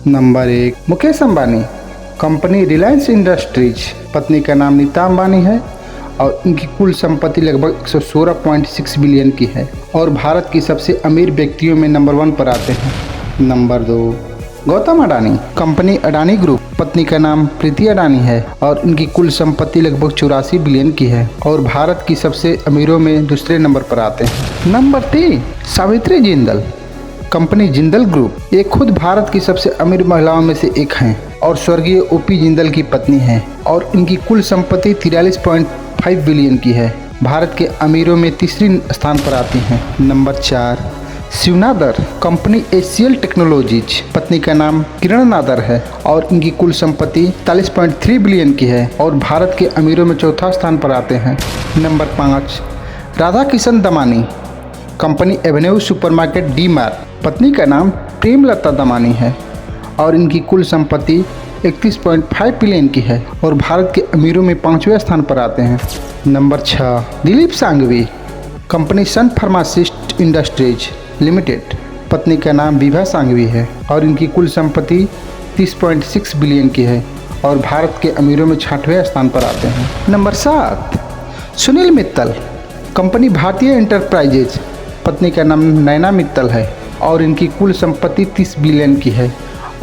Number 1, Mukesh Ambani. Company Reliance industries. पत्नी का नाम नीता अंबानी है और इनकी कुल संपत्ति लगभग 116.6 बिलियन की है और भारत की सबसे अमीर व्यक्तियों में नंबर 1 पर आते हैं। Number 2, Gautam Adani. Company Adani group. पत्नी का नाम प्रीति अडानी है और इनकी कुल संपत्ति लगभग 84 बिलियन की है और भारत की सबसे अमीरों में दूसरे नंबर पर आते हैं। Number 3, Savitri Jindal. Company Jindal group. ये खुद भारत की सबसे अमीर महिलाओं में से एक हैं और स्वर्गीय ओपी जिंदल की पत्नी हैं और इनकी कुल संपत्ति 43.5 बिलियन की है। भारत के अमीरों में तीसरी स्थान पर आती हैं। Number 4, Shiv Nadar. Company HCL Technologies. पत्नी का नाम किरण नादर है और इनकी कुल संपत्ति 43.3 बिलियन की है और भारत के अमीरों में चौथा स्थान पर आते हैं। Number 5, Radha Kishan Damani. Company Avenue supermarket D mart. पत्नी का नाम प्रेमलता दमानी है और इनकी कुल संपत्ति 31.5 बिलियन की है और भारत के अमीरों में 5वें स्थान पर आते हैं। नंबर 6, दिलीप सांघवी। कंपनी सन फार्मासिस्ट इंडस्ट्रीज लिमिटेड। पत्नी का नाम विभा सांघवी है और इनकी कुल संपत्ति 30.6 बिलियन की है और भारत के अमीरों में 6वें स्थान पर आते हैं। नंबर 7, सुनील मित्तल। कंपनी भारतीय एंटरप्राइजेज। पत्नी का नाम नैना मित्तल है और इनकी कुल संपत्ति 30 बिलियन की है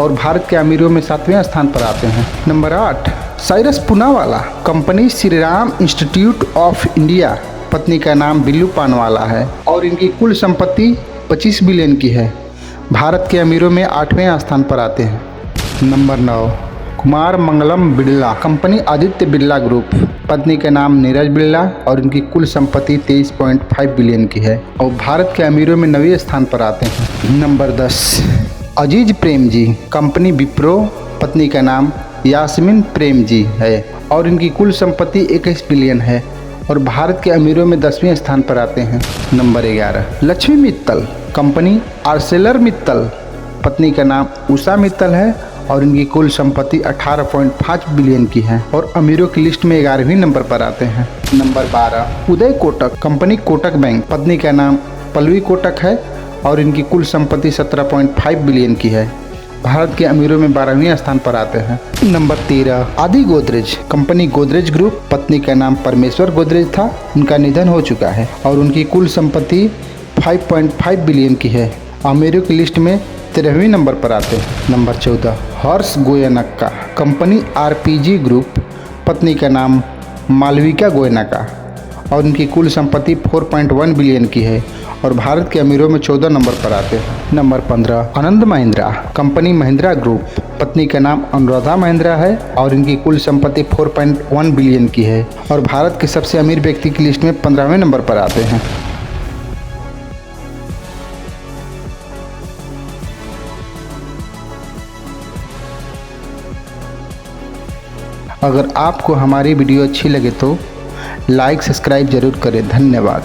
और भारत के अमीरों में 7वें स्थान पर आते हैं। Number 8, Cyrus Poonawalla. Company Shriram institute of India. पत्नी का नाम बिल्लू पानवाला है और इनकी कुल संपत्ति 25 बिलियन की है। भारत के अमीरों में 8वें स्थान पर आते हैं। Number 9, Kumar Mangalam Birla. Company Aditya Birla group. पत्नी का नाम नीरज बिरला और इनकी कुल संपत्ति 23.5 बिलियन की है और भारत के अमीरों में 9वें स्थान पर आते हैं। नंबर 10, अजीज प्रेम जी। कंपनी विप्रो। पत्नी का नाम यास्मीन प्रेम जी है और इनकी कुल संपत्ति 21 बिलियन है और भारत के अमीरों में 10वें स्थान पर आते हैं। Number 11, Lakshmi Mittal. Company Arcelor Mittal. पत्नी का नाम उषा मित्तल है और इनकी कुल संपत्ति 18.5 बिलियन की है और अमीरों की लिस्ट में 11वें नंबर पर आते हैं। Number 12, Uday Kotak. Company Kotak bank. पत्नी का नाम पल्लवी कोटक है और इनकी कुल संपत्ति 17.5 बिलियन की है। भारत के अमीरों में 12वें स्थान पर आते हैं। नंबर 13, आदि गोदरेज। Company Godrej group. पत्नी का नाम परमेश्वर गोदरेज था, उनका निधन हो चुका है और उनकी कुल संपत्ति 5.5 बिलियन की है। अमीरों की लिस्ट में 13वें नंबर पर आते हैं। Number 14, Harsh Goenka. Company RPG group. पत्नी का नाम मालविका गोयनका और उनकी कुल संपत्ति 4.1 बिलियन की है और भारत के अमीरों में 14 नंबर पर आते हैं। Number 15, Anand Mahindra. Company Mahindra group. पत्नी का नाम अनुराधा महिंद्रा है और इनकी कुल संपत्ति 4.1 बिलियन की है और भारत के सबसे अमीर व्यक्ति की लिस्ट में 15वें नंबर पर आते हैं। अगर आपको हमारी वीडियो अच्छी लगे तो लाइक सब्सक्राइब जरूर करें। धन्यवाद।